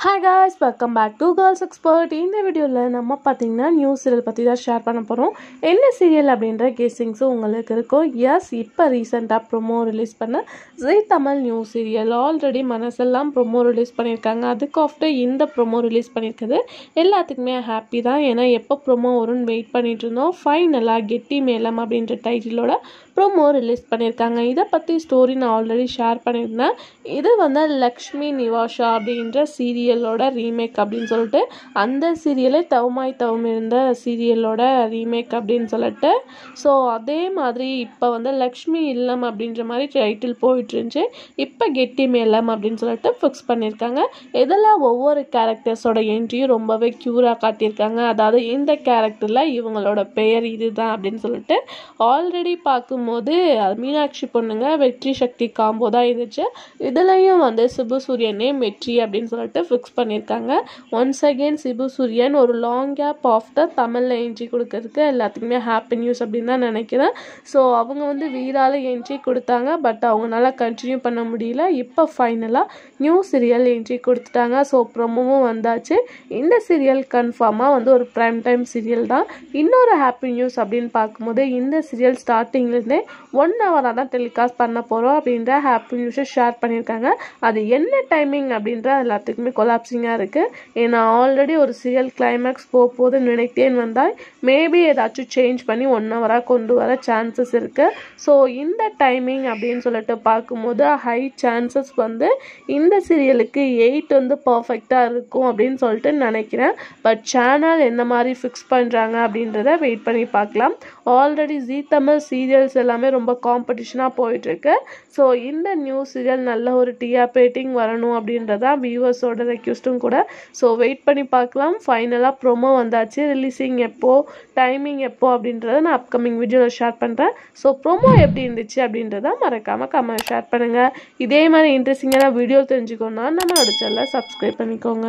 Hi guys, welcome back to Girls Expert. இந்த வீடியோல நம்ம பாத்தீங்கன்னா நியூ சீரியல் பத்தி தான் ஷேர் பண்ண போறோம். என்ன சீரியல் அப்படின்ற கெஸ்ஸிங்ஸ் உங்களுக்கு இருக்கும். எஸ், இப்போ ரீசெண்டா ப்ரோமோ ரிலீஸ் பண்ண ஜீ தமிழ் நியூ சீரியல் ஆல்ரெடி மனசெல்லாம் ப்ரோமோ ரிலீஸ் பண்ணியிருக்காங்க. அதுக்கு ஆஃப்டர் இந்த ப்ரோமோ ரிலீஸ் பண்ணியிருக்குது எல்லாத்துக்குமே ஹாப்பி தான். ஏன்னா எப்போ ப்ரோமோ வரும்னு வெயிட் பண்ணிட்டு இருந்தோம். ஃபைனலாக கெட்டி மேளம் அப்படின்ற டைட்டிலோட ப்ரோமோ ரிலீஸ் பண்ணியிருக்காங்க. இதை பற்றி ஸ்டோரி நான் ஆல்ரெடி ஷேர் பண்ணியிருந்தேன். இது வந்து லக்ஷ்மி நிவாஷா அப்படின்ற சீரியலோட ரீமேக் அப்படின்னு சொல்லிட்டு, அந்த சீரியலே தவமாய் தவம் இருந்த சீரியலோட ரீமேக் அப்படின்னு சொல்லிட்டு, ஸோ அதே மாதிரி இப்போ வந்து லக்ஷ்மி இல்லம் அப்படின்ற மாதிரி டைட்டில் போயிட்டு இருந்துச்சு. இப்போ கெட்டி மேளம் அப்படின்னு சொல்லிட்டு ஃபிக்ஸ் பண்ணியிருக்காங்க. இதில் ஒவ்வொரு கேரக்டர்ஸோட என்ட்ரியும் ரொம்பவே க்யூராக காட்டியிருக்காங்க. அதாவது இந்த கேரக்டரில் இவங்களோட பெயர் இதுதான் அப்படின்னு சொல்லிட்டு ஆல்ரெடி பார்க்கும்போது மீனாட்சி பொண்ணுங்க வெற்றி சக்தி காம்போ தான் இருந்துச்சு. இதுலையும் வந்து சிபு சூரியனே வெற்றி அப்படின்னு சொல்லிட்டு ஃபிக்ஸ் பண்ணியிருக்காங்க. ஒன்ஸ் அகெயின் சிபு சூரியன் ஒரு லாங் கேப் ஆஃப்டர் தமிழில் என்ட்ரி கொடுக்கறதுக்கு எல்லாத்துக்குமே ஹாப்பி நியூஸ் அப்படின்னு தான் நினைக்கிறேன். ஸோ அவங்க வந்து வீரால் என்ட்ரி கொடுத்தாங்க, பட் அவங்களால கண்டினியூ பண்ண முடியல. இப்போ ஃபைனலாக நியூ சீரியல் என்ட்ரி கொடுத்துட்டாங்க. ஸோ ப்ரோமோவும் வந்தாச்சு. இந்த சீரியல் கன்ஃபார்மாக வந்து ஒரு ப்ரைம் டைம் சீரியல் தான். இன்னொரு ஹாப்பி நியூஸ் அப்படின்னு பார்க்கும்போது, இந்த சீரியல் ஸ்டார்டிங்லேருந்தே 1 ஹவராக தான் டெலிகாஸ்ட் பண்ண போகிறோம் அப்படின்ற ஹாப்பி நியூஸை ஷேர் பண்ணியிருக்காங்க. அது என்ன டைமிங் அப்படின்ற எல்லாத்துக்குமே கொலாப்சிங்காக இருக்குது. ஏன்னா ஆல்ரெடி ஒரு சீரியல் கிளைமேக்ஸ் போகுதுன்னு நினைத்தேன் வந்தால் மேபி ஏதாச்சும் சேஞ்ச் பண்ணி 1 ஹவராக கொண்டு வர சான்சஸ் இருக்குது. ஸோ இந்த டைமிங் அப்படின்னு சொல்லிட்டு பார்க்கும்போது ஹை சான்சஸ் வந்து இந்த சீரியலுக்கு 8 வந்து பர்ஃபெக்டாக இருக்கும் அப்படின்னு சொல்லிட்டு நினைக்கிறேன். பட் சேனல் என்ன மாதிரி ஃபிக்ஸ் பண்ணுறாங்க அப்படின்றத வெயிட் பண்ணி பார்க்கலாம். ஆல்ரெடி ஜீ தமிழ் சீரியல்ஸ் எல்லாமே ரொம்ப காம்படிஷனாக போயிட்டுருக்கு. ஸோ இந்த நியூ சீரியல் நல்ல ஒரு டிஆர்பி ரேட்டிங் வரணும் அப்படின்றதான் வியூவர்ஸோட ரெக்வஸ்ட்டும் கூட. ஸோ வெயிட் பண்ணி பார்க்கலாம். ஃபைனலாக ப்ரோமோ வந்தாச்சு. ரிலீஸிங் எப்போ, டைமிங் எப்போ அப்படின்றத நான் அப்கமிங் வீடியோவில் ஷேர் பண்ணுறேன். ஸோ ப்ரோமோ எப்படி இருந்துச்சு அப்படின்றத மறக்காமல் கமெண்ட் ஷேர் பண்ணுங்கள். இதே மாதிரி இன்ட்ரெஸ்டிங்கான வீடியோ தெரிஞ்சுக்கணுன்னா நம்மளோட சேனலை சப்ஸ்கிரைப் பண்ணிக்கோங்க.